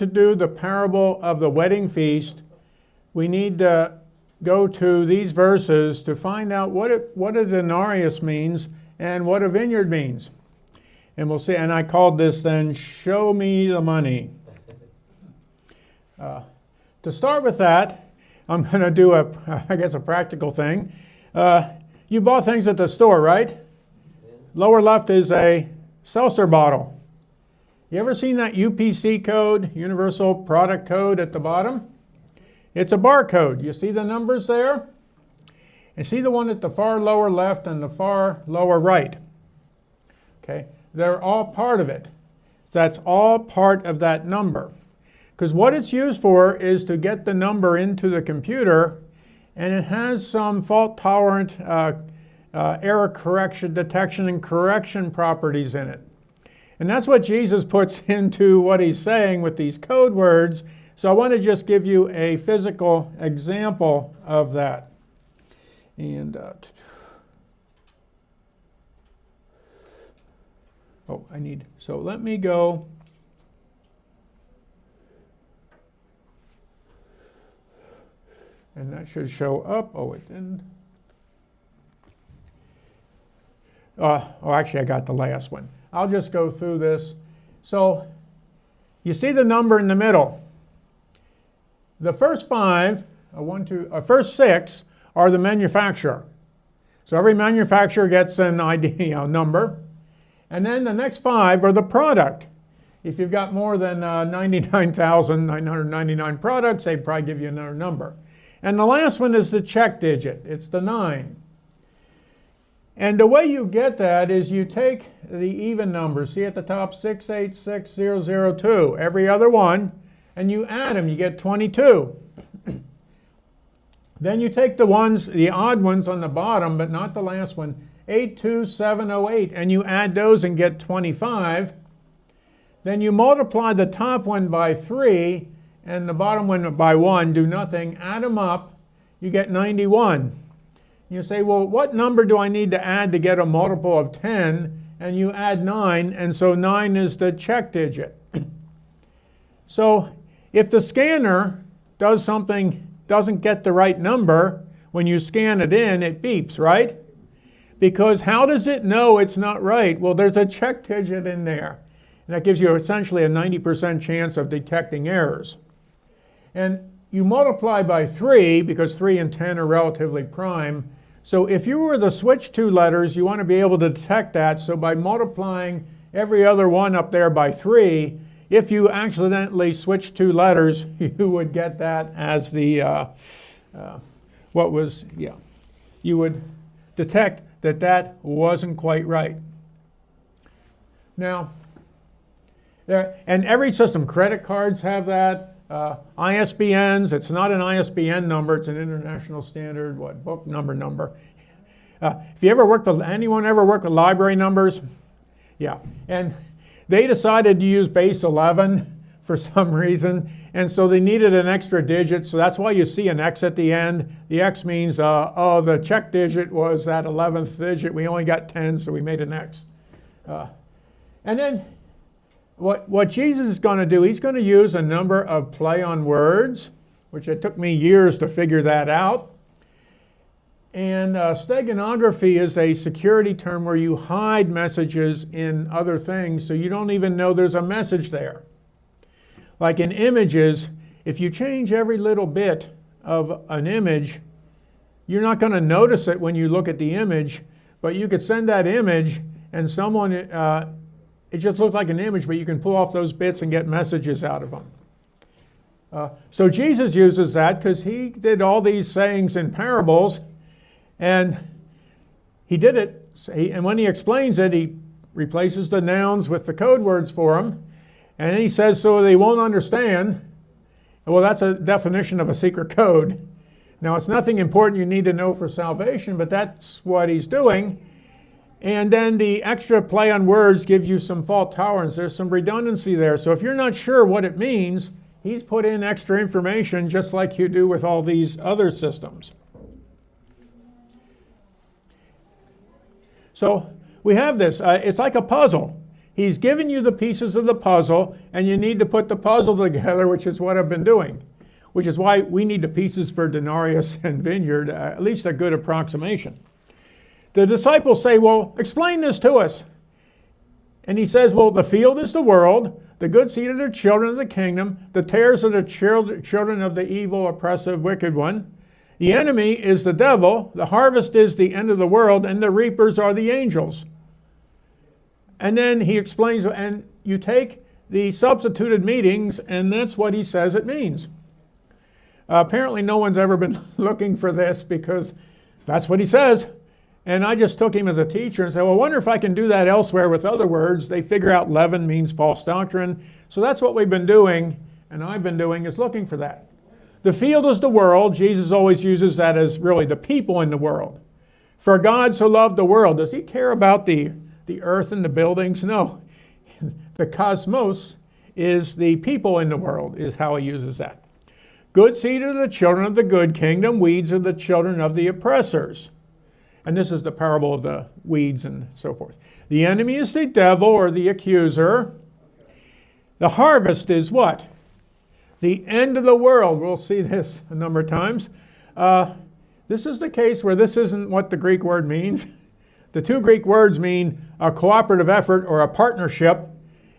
to do the parable of the wedding feast, we need to go to these verses to find out what a denarius means and what a vineyard means. And we'll see, and I called this then, show me the money. To start with that, I'm going to do a practical thing. You bought things at the store, right? Lower left is a seltzer bottle. You ever seen that UPC code, Universal Product Code, at the bottom? It's a barcode. You see the numbers there? And see the one at the far lower left and the far lower right? Okay, they're all part of it. That's all part of that number. Because what it's used for is to get the number into the computer, and it has some fault-tolerant error correction, detection, and correction properties in it. And that's what Jesus puts into what he's saying with these code words. So I want to just give you a physical example of that. And so let me go. And that should show up. Oh, it didn't. Actually, I got the last one. I'll just go through this. So you see the number in the middle. The first first six are the manufacturer. So every manufacturer gets an ID number. And then the next five are the product. If you've got more than 99,999 products, they'd probably give you another number. And the last one is the check digit. It's the 9. And the way you get that is you take the even numbers. See at the top, 686002, every other one, and you add them. You get 22. Then you take the odd ones on the bottom, but not the last one, 82708, and you add those and get 25. Then you multiply the top one by 3 and the bottom one by 1, do nothing, add them up, you get 91. You say, well, what number do I need to add to get a multiple of 10? And you add 9, and so 9 is the check digit. So if the scanner doesn't get the right number, when you scan it in, it beeps, right? Because how does it know it's not right? Well, there's a check digit in there. And that gives you essentially a 90% chance of detecting errors. And you multiply by 3, because 3 and 10 are relatively prime. So if you were to switch two letters, you want to be able to detect that. So by multiplying every other one up there by 3, if you accidentally switch two letters, you would get that as the, you would detect that wasn't quite right. Now, and every system, credit cards have that. ISBNs, it's not an ISBN number, it's an international standard, book number. If you ever anyone ever worked with library numbers? Yeah, and they decided to use base 11 for some reason, and so they needed an extra digit, so that's why you see an X at the end. The X means, the check digit was that 11th digit, we only got 10, so we made an X. And then, what Jesus is going to do, he's going to use a number of play on words, which it took me years to figure that out. And steganography is a security term where you hide messages in other things so you don't even know there's a message there. Like in images, if you change every little bit of an image, you're not going to notice it when you look at the image, but you could send that image and someone, it just looks like an image, but you can pull off those bits and get messages out of them. So Jesus uses that because he did all these sayings in parables, and he did it, and when he explains it, he replaces the nouns with the code words for them, and then he says, so they won't understand. Well, that's a definition of a secret code. Now, it's nothing important you need to know for salvation, but that's what he's doing. And then the extra play on words give you some fault tolerance. There's some redundancy there. So if you're not sure what it means, he's put in extra information just like you do with all these other systems. So we have this. It's like a puzzle. He's given you the pieces of the puzzle, and you need to put the puzzle together, which is what I've been doing, which is why we need the pieces for denarius and vineyard, at least a good approximation. The disciples say, well, explain this to us. And he says, well, the field is the world, the good seed are the children of the kingdom, the tares are the children of the evil, oppressive, wicked one. The enemy is the devil, the harvest is the end of the world, and the reapers are the angels. And then he explains, and you take the substituted meanings, and that's what he says it means. Apparently no one's ever been looking for this because that's what he says. And I just took him as a teacher and said, well, I wonder if I can do that elsewhere with other words. They figure out leaven means false doctrine. So that's what we've been doing, and I've been doing, is looking for that. The field is the world. Jesus always uses that as really the people in the world. For God so loved the world. Does he care about the earth and the buildings? No. The cosmos is the people in the world, is how he uses that. Good seed are the children of the good kingdom. Weeds are the children of the oppressors. And this is the parable of the weeds and so forth. The enemy is the devil or the accuser. The harvest is what? The end of the world. We'll see this a number of times. This is the case where this isn't what the Greek word means. The two Greek words mean a cooperative effort or a partnership,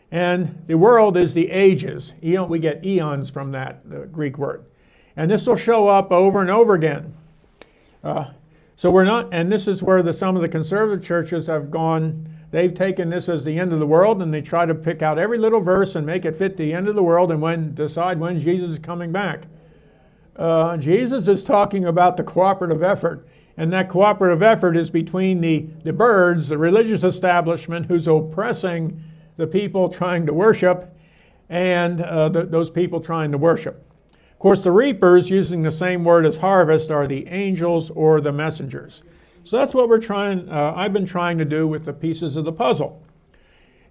and the world is the ages. We get eons from that, the Greek word. And this will show up over and over again. So we're not, and this is where some of the conservative churches have gone. They've taken this as the end of the world, and they try to pick out every little verse and make it fit the end of the world and decide when Jesus is coming back. Jesus is talking about the cooperative effort, and that cooperative effort is between the birds, the religious establishment who's oppressing the people trying to worship, and those people trying to worship. Of course, the reapers, using the same word as harvest, are the angels or the messengers. So that's what I've been trying to do with the pieces of the puzzle.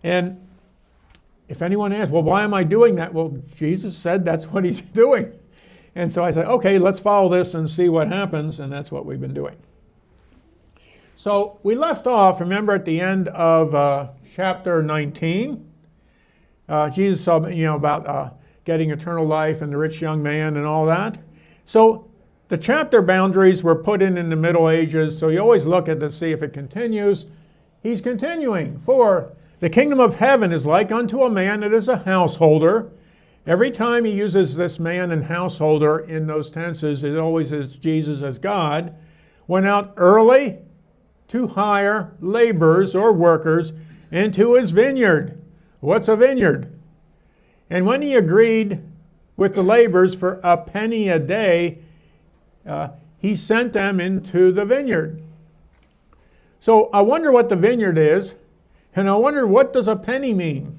And if anyone asks, well, why am I doing that? Well, Jesus said that's what he's doing. And so I said, okay, let's follow this and see what happens, and that's what we've been doing. So we left off, remember, at the end of chapter 19. Jesus said, about getting eternal life and the rich young man and all that. So the chapter boundaries were put in the Middle Ages, so you always look at it to see if it continues. He's continuing. For the kingdom of heaven is like unto a man that is a householder. Every time he uses this man and householder in those tenses, it always is Jesus as God. Went out early to hire laborers or workers into his vineyard. What's a vineyard? And when he agreed with the laborers for a penny a day, he sent them into the vineyard. So I wonder what the vineyard is, and I wonder what does a penny mean?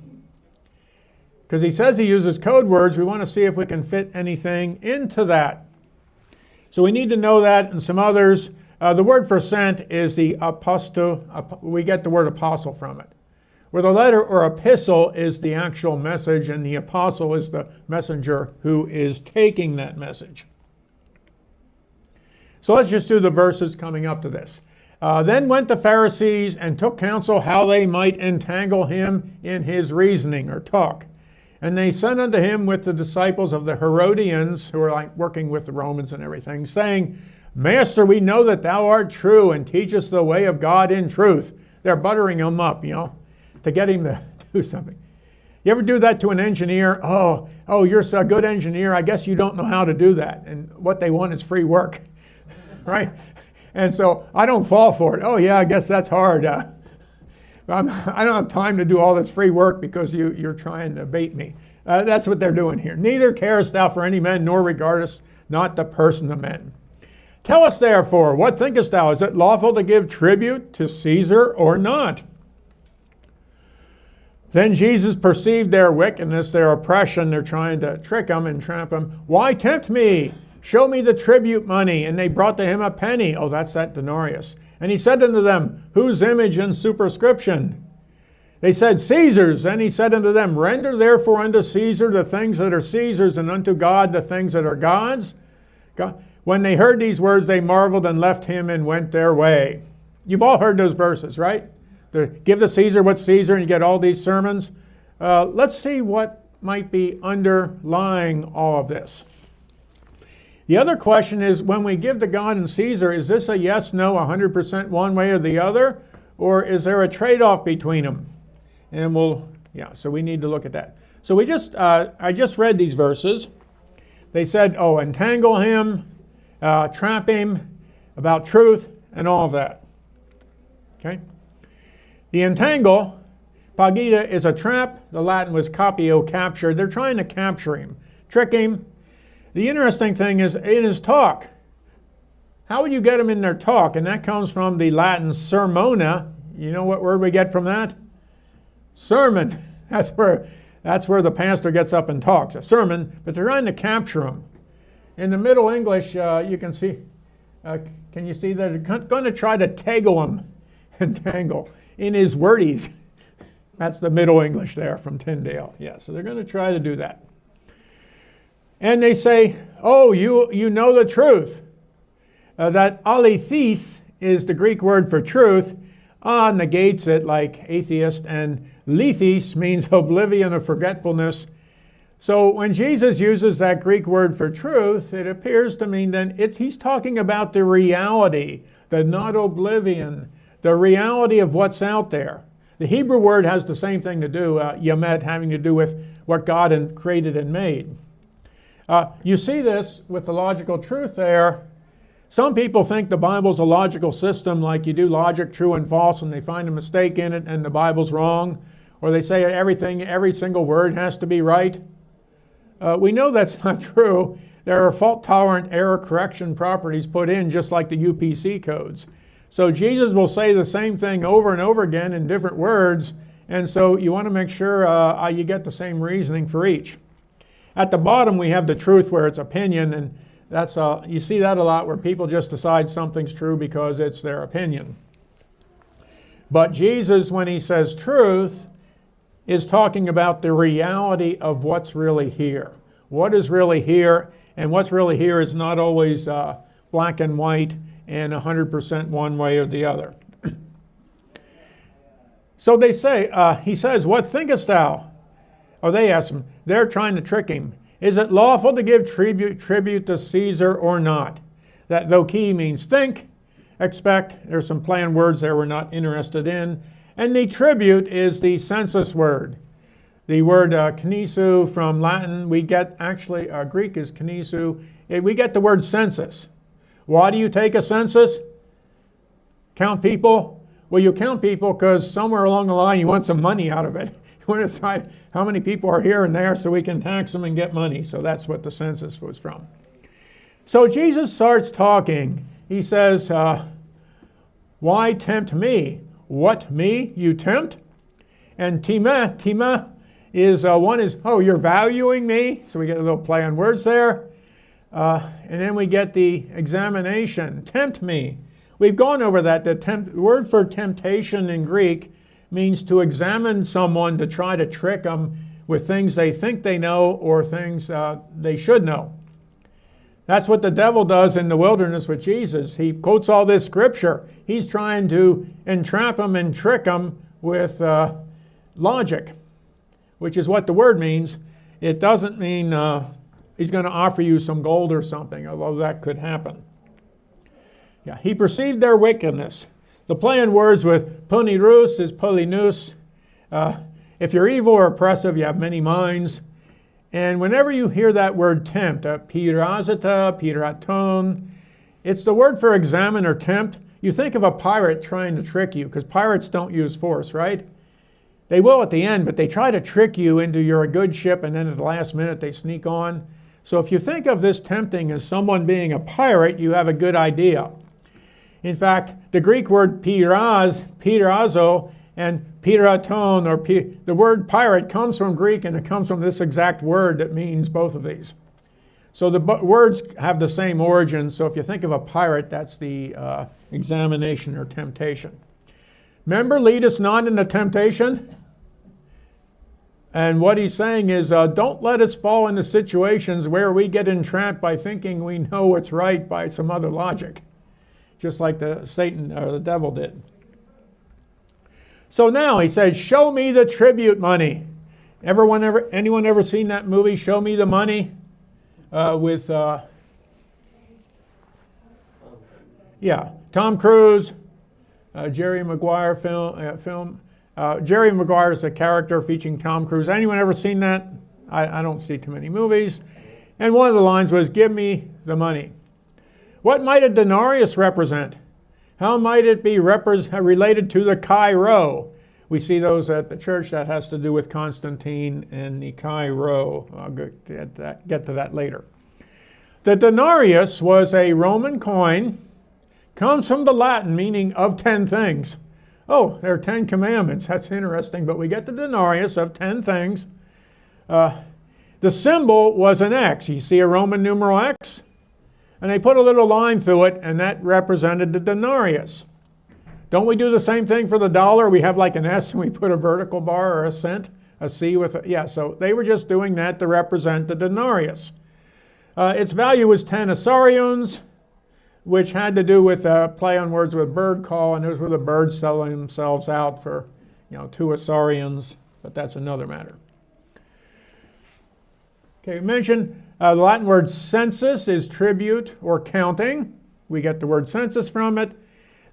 Because he says he uses code words. We want to see if we can fit anything into that. So we need to know that, and some others. The word for sent is the aposto. We get the word apostle from it. Where the letter or epistle is the actual message, and the apostle is the messenger who is taking that message. So let's just do the verses coming up to this. Then went the Pharisees and took counsel how they might entangle him in his reasoning or talk. And they sent unto him with the disciples of the Herodians, who are like working with the Romans and everything, saying, Master, we know that thou art true and teachest the way of God in truth. They're buttering him up, to get him to do something. You ever do that to an engineer? Oh, you're a good engineer. I guess you don't know how to do that. And what they want is free work, right? And so I don't fall for it. Oh, yeah, I guess that's hard. I don't have time to do all this free work because you're trying to bait me. That's what they're doing here. Neither carest thou for any men, nor regardest not the person of men. Tell us therefore, what thinkest thou? Is it lawful to give tribute to Caesar or not? Then Jesus perceived their wickedness, their oppression. They're trying to trick him and trap him. Why tempt me? Show me the tribute money. And they brought to him a penny. Oh, that's that denarius. And he said unto them, whose image and superscription? They said, Caesar's. And he said unto them, render therefore unto Caesar the things that are Caesar's, and unto God the things that are God's. When they heard these words, they marveled and left him and went their way. You've all heard those verses, right? give the Caesar what's Caesar, and you get all these sermons. Let's see what might be underlying all of this. The other question is, when we give to God and Caesar, is this a yes, no, 100% one way or the other? Or is there a trade-off between them? And so we need to look at that. So I just read these verses. They said, entangle him, trap him, about truth, and all of that. Okay? The entangle, pagida, is a trap. The Latin was capio, capture. They're trying to capture him, trick him. The interesting thing is in his talk. How would you get him in their talk? And that comes from the Latin sermona. You know what word we get from that? Sermon. That's where the pastor gets up and talks, a sermon, but they're trying to capture him. In the Middle English, you can see, can you see that they're going to try to tangle him, entangle, in his wordies. That's the Middle English there from Tyndale. Yeah, so they're going to try to do that. And they say, you know the truth. That alethys is the Greek word for truth. Negates it like atheist, and lethys means oblivion or forgetfulness. So when Jesus uses that Greek word for truth, it appears to mean then he's talking about the reality, the not oblivion, the reality of what's out there. The Hebrew word has the same thing to do, yamet, having to do with what God created and made. You see this with the logical truth there. Some people think the Bible's a logical system, like you do logic, true and false, and they find a mistake in it and the Bible's wrong. Or they say every single word has to be right. We know that's not true. There are fault-tolerant error correction properties put in, just like the UPC codes. So Jesus will say the same thing over and over again in different words, and so you want to make sure you get the same reasoning for each. At the bottom, we have the truth where it's opinion, and that's you see that a lot where people just decide something's true because it's their opinion. But Jesus, when he says truth, is talking about the reality of what's really here. What is really here, and what's really here is not always black and white and 100% one way or the other. So they say, he says, what thinkest thou? Or they ask him, they're trying to trick him. Is it lawful to give tribute to Caesar or not? That doki means think, expect. There's some planned words there we're not interested in. And the tribute is the census word. The word knisu from Latin, we get actually, Greek is knisu. We get the word census. Why do you take a census? Count people? Well, you count people because somewhere along the line you want some money out of it. You want to decide how many people are here and there so we can tax them and get money. So that's what the census was from. So Jesus starts talking. He says, why tempt me? What, me? You tempt? And tima is, you're valuing me. So we get a little play on words there. And then we get the examination, tempt me. We've gone over that. The word for temptation in Greek means to examine someone to try to trick them with things they think they know or things they should know. That's what the devil does in the wilderness with Jesus. He quotes all this scripture. He's trying to entrap them and trick them with logic, which is what the word means. It doesn't mean he's going to offer you some gold or something, although that could happen. Yeah, he perceived their wickedness. The play on words with punirus is polinus. If you're evil or oppressive, you have many minds. And whenever you hear that word tempt, pirazita, piraton, it's the word for examine or tempt. You think of a pirate trying to trick you, because pirates don't use force, right? They will at the end, but they try to trick you into you're a good ship, and then at the last minute they sneak on. So if you think of this tempting as someone being a pirate, you have a good idea. In fact, the Greek word pirazo, and piraton, or the word pirate comes from Greek, and it comes from this exact word that means both of these. So the words have the same origin, so if you think of a pirate, that's the examination or temptation. Remember, lead us not into temptation? And what he's saying is, don't let us fall into situations where we get entrapped by thinking we know what's right by some other logic, just like Satan or the devil did. So now he says, show me the tribute money. Anyone ever seen that movie, Show Me the Money? With Tom Cruise, Jerry Maguire film. Jerry Maguire is a character featuring Tom Cruise. Anyone ever seen that? I don't see too many movies. And one of the lines was, give me the money. What might a denarius represent? How might it be related to the Chi-Rho? We see those at the church. That has to do with Constantine and the Chi-Rho. I'll get to that later. The denarius was a Roman coin, comes from the Latin meaning of 10 things. Oh, there are 10 commandments. That's interesting, but we get the denarius of 10 things. The symbol was an X. You see a Roman numeral X? And they put a little line through it, and that represented the denarius. Don't we do the same thing for the dollar? We have like an S, and we put a vertical bar or a cent, a C with a, yeah, so they were just doing that to represent the denarius. Its value was 10 asarions, which had to do with play on words with bird call, and those were the birds selling themselves out for, 2 asarions, but that's another matter. Okay, we mentioned the Latin word census is tribute or counting. We get the word census from it.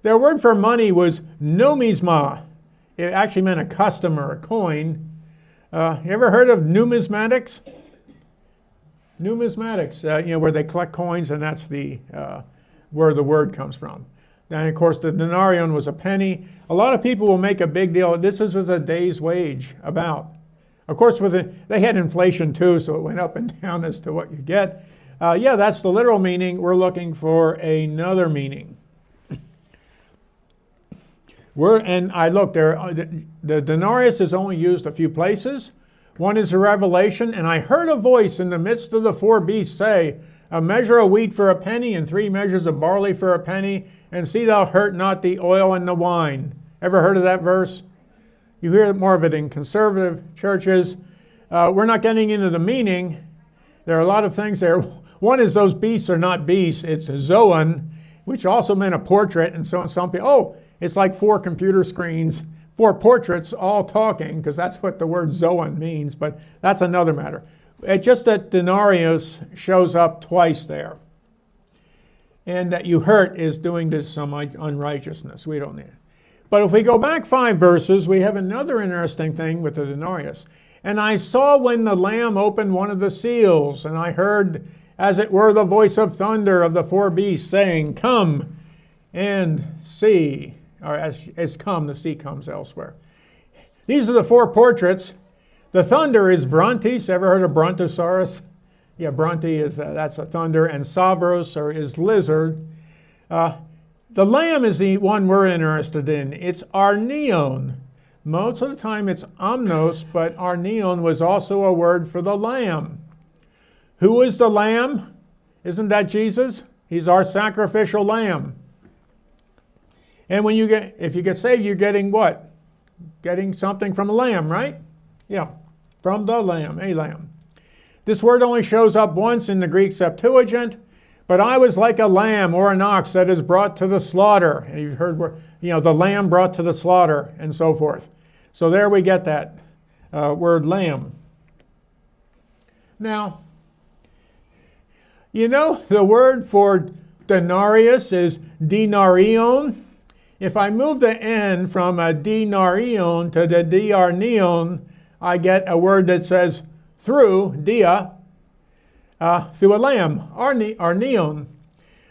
Their word for money was numisma. It actually meant a customer, a coin. You ever heard of numismatics? Numismatics, where they collect coins, and that's where the word comes from. And of course, the denarion was a penny. A lot of people will make a big deal. This was a day's wage, about. Of course, they had inflation too, so it went up and down as to what you get. That's the literal meaning. We're looking for another meaning. And I looked there. The denarius is only used a few places. One is a Revelation, and I heard a voice in the midst of the 4 beasts say, a measure of wheat for a penny, and 3 measures of barley for a penny, and see thou hurt not the oil and the wine. Ever heard of that verse? You hear more of it in conservative churches. We're not getting into the meaning. There are a lot of things there. One is those beasts are not beasts. It's a zoon, which also meant a portrait. And so some people, it's like 4 computer screens, 4 portraits all talking, because that's what the word zoon means. But that's another matter. It's just that denarius shows up twice there. And that you hurt is doing this some unrighteousness. We don't need it. But if we go back 5 verses, we have another interesting thing with the denarius. And I saw when the Lamb opened one of the seals, and I heard, as it were, the voice of thunder of the 4 beasts, saying, come and see. Or as come, the sea comes elsewhere. These are the 4 portraits. The thunder is Brontes. Ever heard of Brontosaurus? Yeah, Bronte is, that's a thunder. And Savros is lizard. The lamb is the one we're interested in. It's arneon. Most of the time it's omnos, but arneon was also a word for the lamb. Who is the lamb? Isn't that Jesus? He's our sacrificial lamb. And if you get saved, you're getting what? Getting something from a lamb, right? Yeah, from the lamb, a lamb. This word only shows up once in the Greek Septuagint. But I was like a lamb or an ox that is brought to the slaughter. And you've heard where, the lamb brought to the slaughter and so forth. So there we get that word lamb. Now, the word for denarius is denarion. If I move the N from a denarion to the diarneon, I get a word that says through, dia, through a lamb, arneon.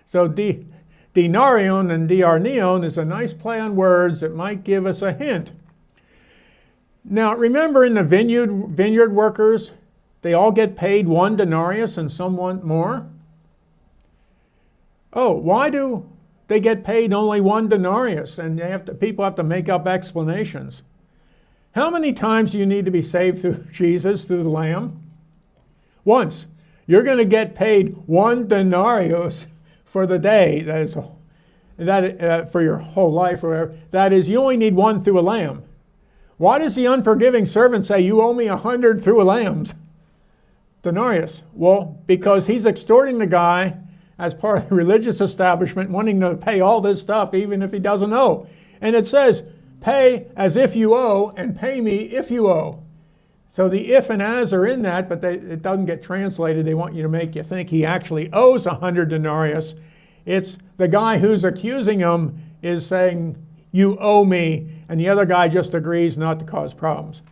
So denarion and diarneon is a nice play on words that might give us a hint. Now remember, in the vineyard workers, they all get paid 1 denarius and some want more. Oh, why do they get paid only 1 denarius? And people have to make up explanations. How many times do you need to be saved through Jesus, through the Lamb? Once. You're going to get paid 1 denarius for the day. For your whole life, or whatever. That is, you only need 1 through a lamb. Why does the unforgiving servant say, you owe me 100 through a lambs? Denarius. Well, because he's extorting the guy as part of the religious establishment, wanting to pay all this stuff even if he doesn't owe. And it says, pay as if you owe and pay me if you owe. So the if and as are in that, but it doesn't get translated. They want you to make you think he actually owes 100 denarius. It's the guy who's accusing him is saying, you owe me, and the other guy just agrees not to cause problems.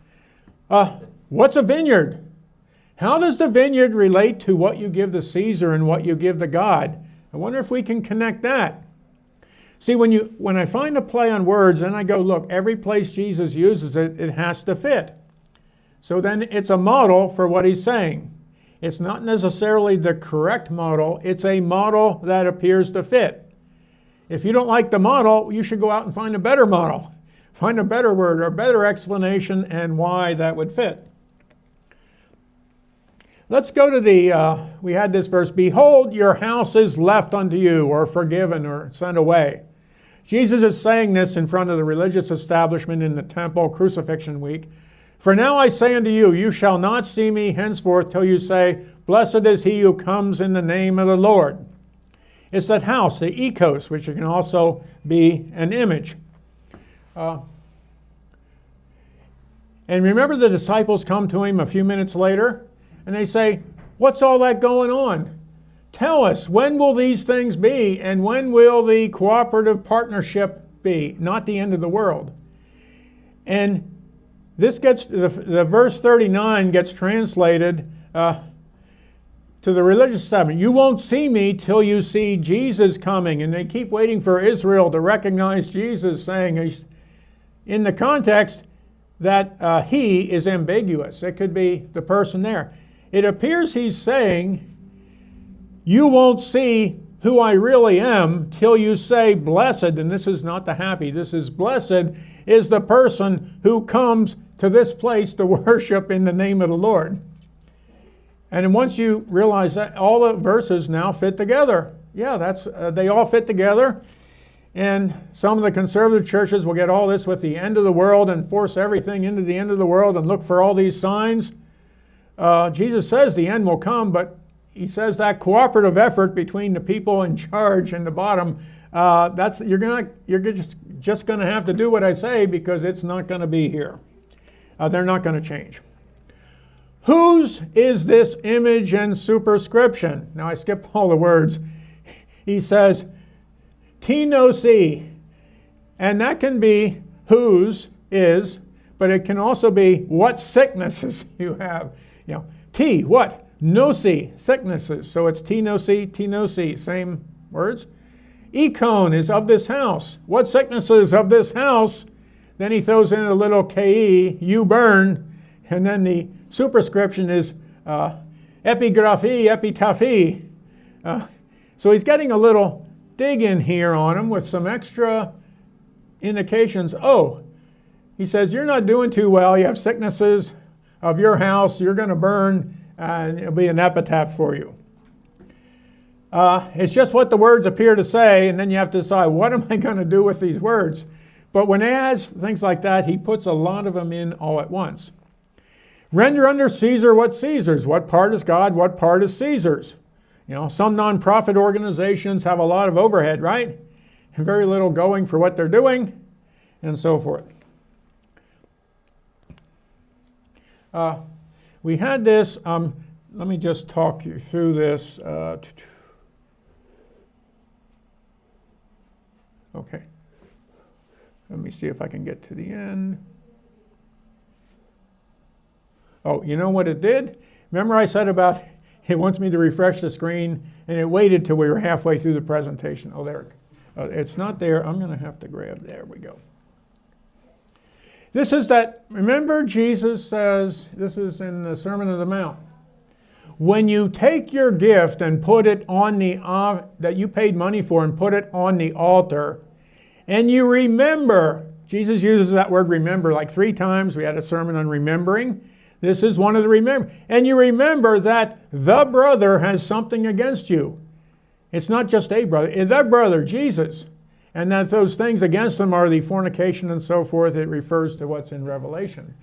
What's a vineyard? How does the vineyard relate to what you give to Caesar and what you give to God? I wonder if we can connect that. See, when I find a play on words, then I go, look, every place Jesus uses it, it has to fit. So then it's a model for what he's saying. It's not necessarily the correct model. It's a model that appears to fit. If you don't like the model, you should go out and find a better model. Find a better word or a better explanation and why that would fit. Let's go to we had this verse, behold, your house is left unto you, or forgiven, or sent away. Jesus is saying this in front of the religious establishment in the temple, crucifixion week. For now I say unto you, you shall not see me henceforth till you say, blessed is he who comes in the name of the Lord. It's that house, the ekos, which can also be an image. And remember the disciples come to him a few minutes later, and they say, what's all that going on? Tell us, when will these things be, and when will the cooperative partnership be? Not the end of the world. And this gets, the verse 39 gets translated to the religious establishment. You won't see me till you see Jesus coming. And they keep waiting for Israel to recognize Jesus, saying, in the context, that he is ambiguous. It could be the person there. It appears he's saying, you won't see who I really am till you say blessed, and this is not the happy, this is blessed, is the person who comes to this place to worship in the name of the Lord. And once you realize that, all the verses now fit together. Yeah, they all fit together. And some of the conservative churches will get all this with the end of the world and force everything into the end of the world and look for all these signs. Jesus says the end will come, but he says that cooperative effort between the people in charge and the bottom, you're just going to have to do what I say, because it's not going to be here. They're not going to change. Whose is this image and superscription? Now I skipped all the words. He says, T-no-see. And that can be whose is, but it can also be what sicknesses you have. T, what? No-see, sicknesses. So it's T-no-see, T-no-see, same words. Econ is of this house. What sicknesses of this house? Then he throws in a little K-E, you burn. And then the superscription is epigraphy, epitaphy. So he's getting a little dig in here on him with some extra indications. Oh, he says, you're not doing too well. You have sicknesses of your house. You're going to burn, and it'll be an epitaph for you. It's just what the words appear to say, and then you have to decide, what am I going to do with these words? But when he adds things like that, he puts a lot of them in all at once. Render under Caesar what's Caesar's. What part is God? What part is Caesar's? Some nonprofit organizations have a lot of overhead, right? And very little going for what they're doing, and so forth. We had this, let me just talk you through this. Okay. Let me see if I can get to the end. Oh, you know what it did? Remember I said about it wants me to refresh the screen, and it waited till we were halfway through the presentation. Oh, there. It's not there. I'm going to have to grab. There we go. This is that, remember Jesus says, this is in the Sermon on the Mount, when you take your gift and put it on that you paid money for and put it on the altar, and you remember, Jesus uses that word remember like 3 times. We had a sermon on remembering. This is one of the remember. And you remember that the brother has something against you. It's not just a brother, it's the brother, Jesus. And that those things against him are the fornication and so forth. It refers to what's in Revelation.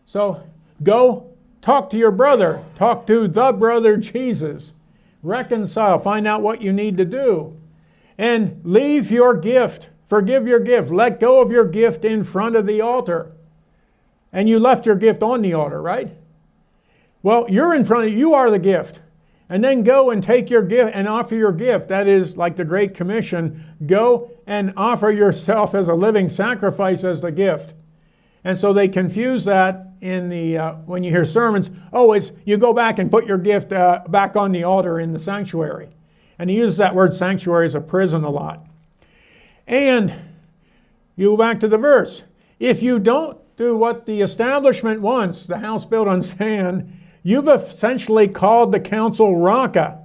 So go talk to your brother. Talk to the brother Jesus. Reconcile. Find out what you need to do. And leave your gift Forgive your gift. Let go of your gift in front of the altar. And you left your gift on the altar, right? Well, you're in front of you are the gift. And then go and take your gift and offer your gift. That is like the Great Commission. Go and offer yourself as a living sacrifice as the gift. And so they confuse that in the when you hear sermons. Oh, it's you go back and put your gift back on the altar in the sanctuary. And he uses that word sanctuary as a prison a lot. And you go back to the verse. If you don't do what the establishment wants, the house built on sand, you've essentially called the council Raka.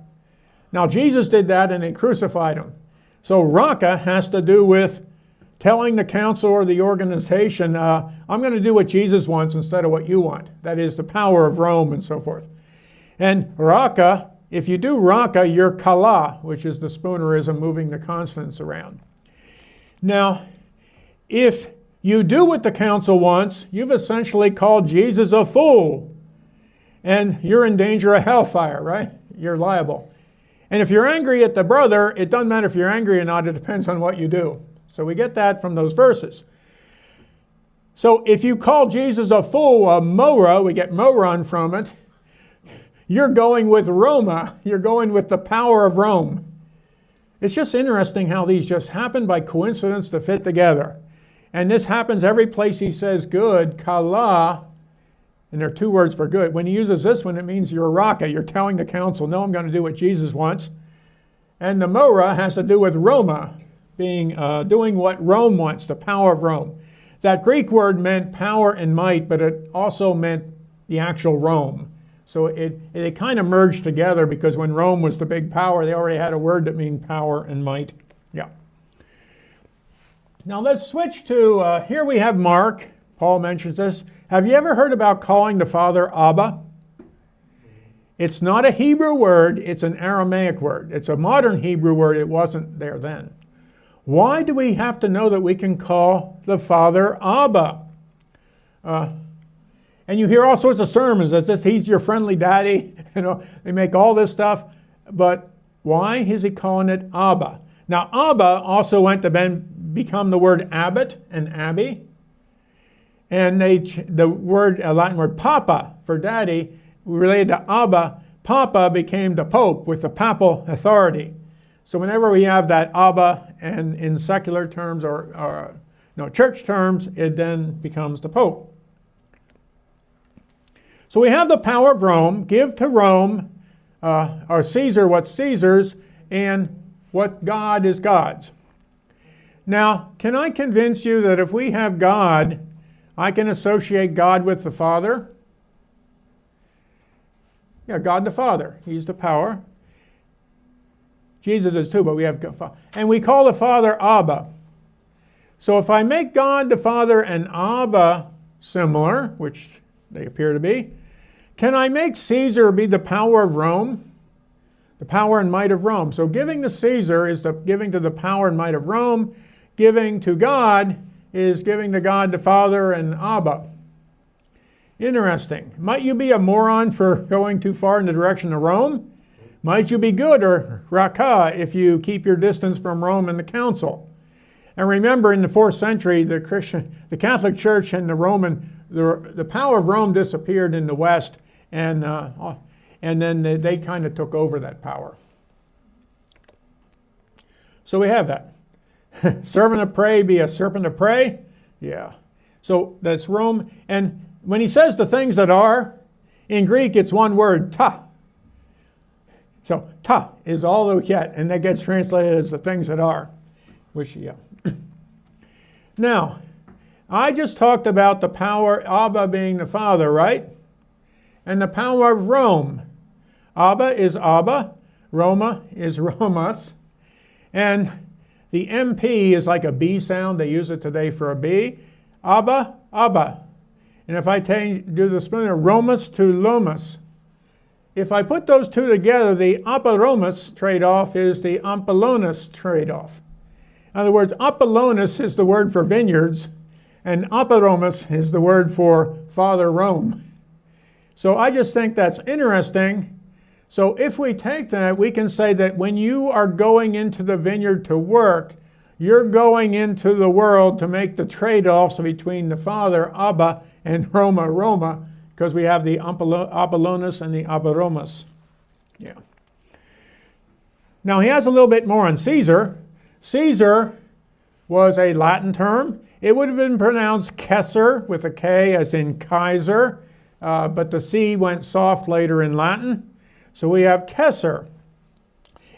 Now, Jesus did that and they crucified him. So Raka has to do with telling the council or the organization, I'm going to do what Jesus wants instead of what you want. That is the power of Rome and so forth. And Raka, if you do Raka, you're Kala, which is the Spoonerism, moving the consonants around. Now, if you do what the council wants, you've essentially called Jesus a fool. And you're in danger of hellfire, right? You're liable. And if you're angry at the brother, it doesn't matter if you're angry or not, it depends on what you do. So we get that from those verses. So if you call Jesus a fool, a mora, we get moron from it, you're going with Roma. You're going with the power of Rome. It's just interesting how these just happen by coincidence to fit together. And this happens every place he says good, kala, and there are two words for good. When he uses this one, it means you're raka. You're telling the council, no, I'm going to do what Jesus wants. And the mora has to do with Roma, being doing what Rome wants, the power of Rome. That Greek word meant power and might, but it also meant the actual Rome. So it kind of merged together because when Rome was the big power, they already had a word that means power and might. Yeah. Now let's switch to, here we have Mark. Paul mentions this. Have you ever heard about calling the Father Abba? It's not a Hebrew word, it's an Aramaic word. It's a modern Hebrew word, it wasn't there then. Why do we have to know that we can call the Father Abba? And you hear all sorts of sermons that says he's your friendly daddy. You know, they make all this stuff. But why is he calling it Abba? Now, Abba also went to become the word abbot and abbey. And the word, a Latin word papa for daddy, related to Abba, Papa became the Pope with the papal authority. So whenever we have that Abba, and in secular terms or church terms, it then becomes the Pope. So we have the power of Rome. Give to Rome, or Caesar what's Caesar's, and what God is God's. Now, can I convince you that if we have God, I can associate God with the Father? Yeah, God the Father. He's the power. Jesus is too, but we have God. And we call the Father Abba. So if I make God the Father and Abba similar, which they appear to be, can I make Caesar be the power of Rome? The power and might of Rome. So giving to Caesar is the giving to the power and might of Rome. Giving to God is giving to God the Father and Abba. Interesting. Might you be a moron for going too far in the direction of Rome? Might you be good or raka if you keep your distance from Rome and the council? And remember, in the 4th century, the Catholic Church and the power of Rome disappeared in the West, and then they kind of took over that power. So we have that. Servant of prey be a serpent of prey? Yeah. So that's Rome. And when he says the things that are, in Greek it's one word, ta. So ta is all that we get, and that gets translated as the things that are. Which, yeah. Now, I just talked about the power, Abba being the Father, right? And the power of Rome. Abba is Abba. Roma is Romas. And the MP is like a B sound. They use it today for a B. Abba, Abba. And if I do the spelling of Romas to Lomas, if I put those two together, the Apollonis trade-off is the Ampellonis trade-off. In other words, Apollonis is the word for vineyards, and Apollonis is the word for Father Rome. So I just think that's interesting. So if we take that, we can say that when you are going into the vineyard to work, you're going into the world to make the trade-offs between the Father, Abba, and Roma, Roma, because we have the Apollonus and the Abaromus. Yeah. Now he has a little bit more on Caesar. Caesar was a Latin term. It would have been pronounced Kesser with a K as in Kaiser, but the C went soft later in Latin. So we have Kesser.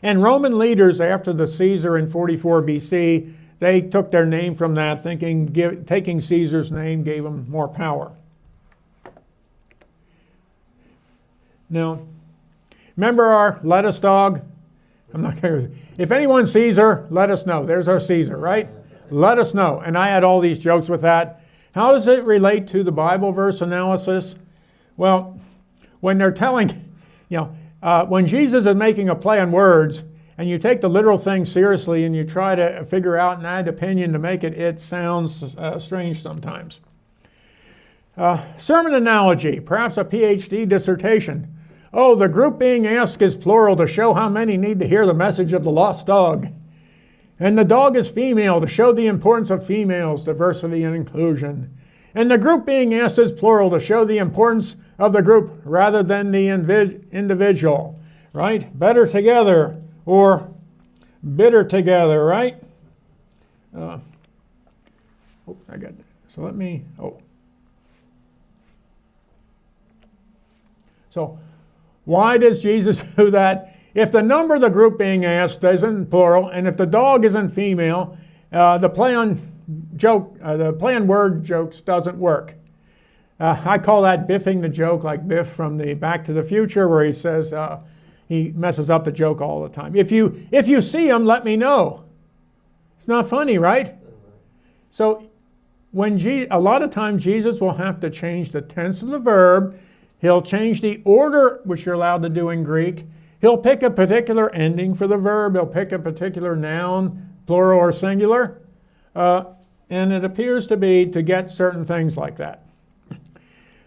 And Roman leaders after the Caesar in 44 BC, they took their name from that, thinking taking Caesar's name gave them more power. Now, remember our lettuce dog? I'm not going to. If anyone's Caesar, let us know. There's our Caesar, right? Let us know. And I had all these jokes with that. How does it relate to the Bible verse analysis? Well, when they're telling, when Jesus is making a play on words, and you take the literal thing seriously and you try to figure out and add opinion to make it, it sounds strange sometimes. Sermon analogy, perhaps a PhD dissertation. Oh, the group being asked is plural to show how many need to hear the message of the lost dog. And the dog is female to show the importance of females, diversity and inclusion. And the group being asked is plural to show the importance of the group rather than the individual, right? Better together or bitter together, right? I got that. So let me, So why does Jesus do that? If the number of the group being asked isn't plural, and if the dog isn't female, the play on word jokes doesn't work. I call that biffing the joke, like Biff from the Back to the Future, where he says he messes up the joke all the time. If you see him, let me know. It's not funny, right? So a lot of times Jesus will have to change the tense of the verb. He'll change the order, which you're allowed to do in Greek. He'll pick a particular ending for the verb. He'll pick a particular noun, plural or singular. And it appears to be to get certain things like that.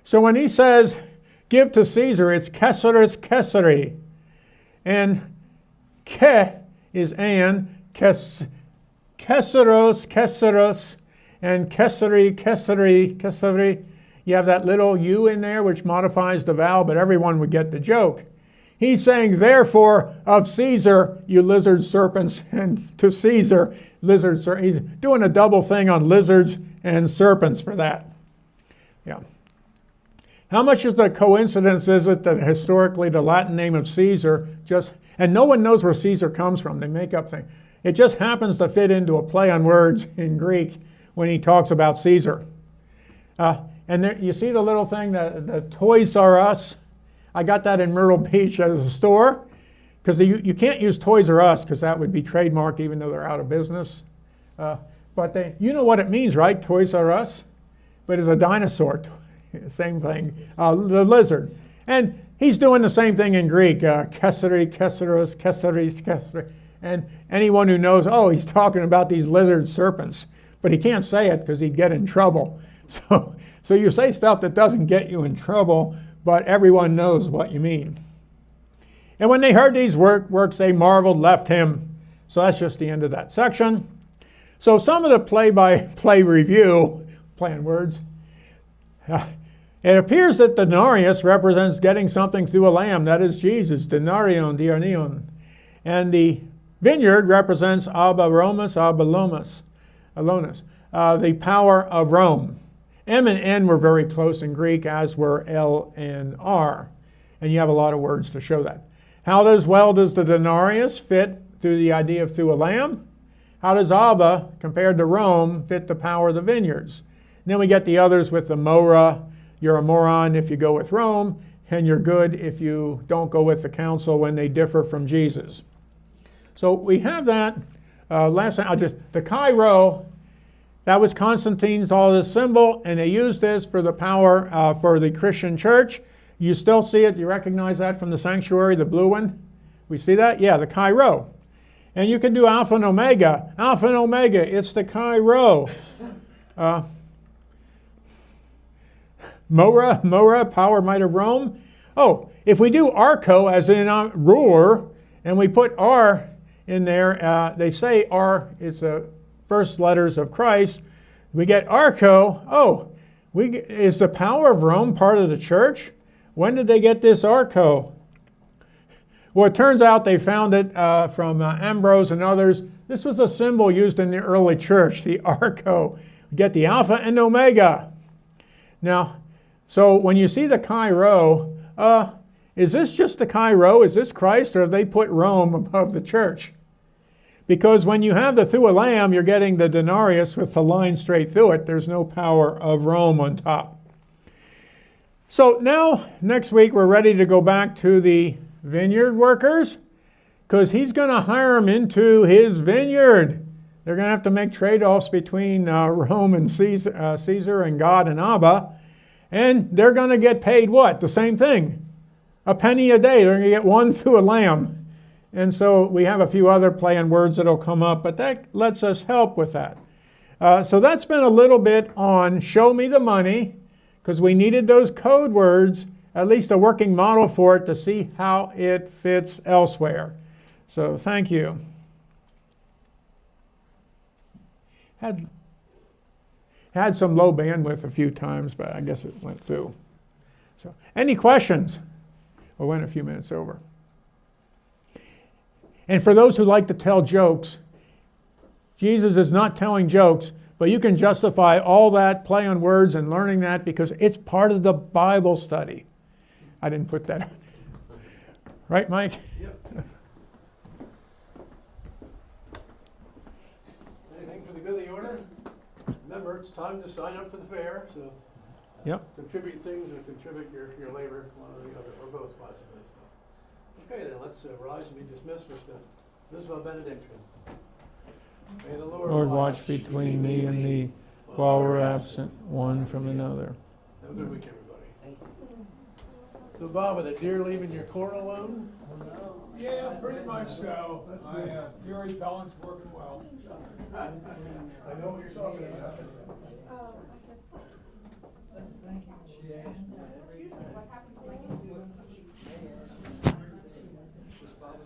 So when he says, give to Caesar, it's Caesaris Caesari. And ke is and, Caesaros, Caesaros, and Caesari, Caesari, Caesari. You have that little U in there, which modifies the vowel, but everyone would get the joke. He's saying, therefore, of Caesar, you lizard serpents, and to Caesar, lizard serpents. He's doing a double thing on lizards and serpents for that. Yeah. How much of a coincidence is it that historically the Latin name of Caesar and no one knows where Caesar comes from. They make up things. It just happens to fit into a play on words in Greek when he talks about Caesar. And there, you see the little thing, the Toys R Us. I got that in Myrtle Beach at a store, because you can't use Toys R Us because that would be trademarked even though they're out of business. But you know what it means, right? Toys R Us, but it's a dinosaur. Same thing. The lizard, and he's doing the same thing in Greek. Caesari, Caesaros, Caesaris, Caesari. And anyone who knows, he's talking about these lizard serpents, but he can't say it because he'd get in trouble. So you say stuff that doesn't get you in trouble, but everyone knows what you mean. And when they heard these works, they marveled, left him. So that's just the end of that section. So some of the play-by-play review, play on words, it appears that denarius represents getting something through a lamb, that is Jesus, denarion, diarnion. And the vineyard represents Abaromus, Abalomus, Alonis, the power of Rome. M and N were very close in Greek, as were L and R. And you have a lot of words to show that. How does the denarius fit through the idea of through a lamb? How does Abba, compared to Rome, fit the power of the vineyards? And then we get the others with the mora. You're a moron if you go with Rome, and you're good if you don't go with the council when they differ from Jesus. So we have that. Last time, the Chi-Rho, that was Constantine's symbol, and they used this for the power for the Christian church. You still see it. You recognize that from the sanctuary, the blue one? We see that? Yeah, the Chi-Rho. And you can do Alpha and Omega. Alpha and Omega, it's the Chi-Rho. Mora, power, might of Rome. If we do Arco, as in ruler, and we put R in there, they say R is first letters of Christ, we get archo. Oh, is the power of Rome part of the church? When did they get this archo? Well, it turns out they found it from Ambrose and others. This was a symbol used in the early church, the archo. We get the alpha and omega. Now, so when you see the Chi Rho, is this just the Chi Rho? Is this Christ, or have they put Rome above the church? Because when you have the through a lamb, you're getting the denarius with the line straight through it. There's no power of Rome on top. So now, next week, we're ready to go back to the vineyard workers, because he's going to hire them into his vineyard. They're going to have to make trade-offs between Rome and Caesar and God and Abba. And they're going to get paid what? The same thing. A penny a day. They're going to get one through a lamb. And so we have a few other play on words that'll come up, but that lets us help with that. So that's been a little bit on show me the money, because we needed those code words, at least a working model for it, to see how it fits elsewhere. So thank you. Had some low bandwidth a few times, but I guess it went through. So any questions? We went a few minutes over. And for those who like to tell jokes, Jesus is not telling jokes, but you can justify all that play on words and learning that because it's part of the Bible study. I didn't put that on. Right, Mike? Yep. Anything for the good of the order? Remember, it's time to sign up for the fair, so Yep. contribute things or contribute your labor, one or the other, or both possibly. So. Okay, then let's rise and be dismissed with the Visible benediction. May the Lord watch between me and thee while we're absent one from another. Have a good week, everybody. So, Bob, are the deer leaving your corn alone? Yeah, pretty much so. My deer repellent's working well. I know what you're talking about. Thank you.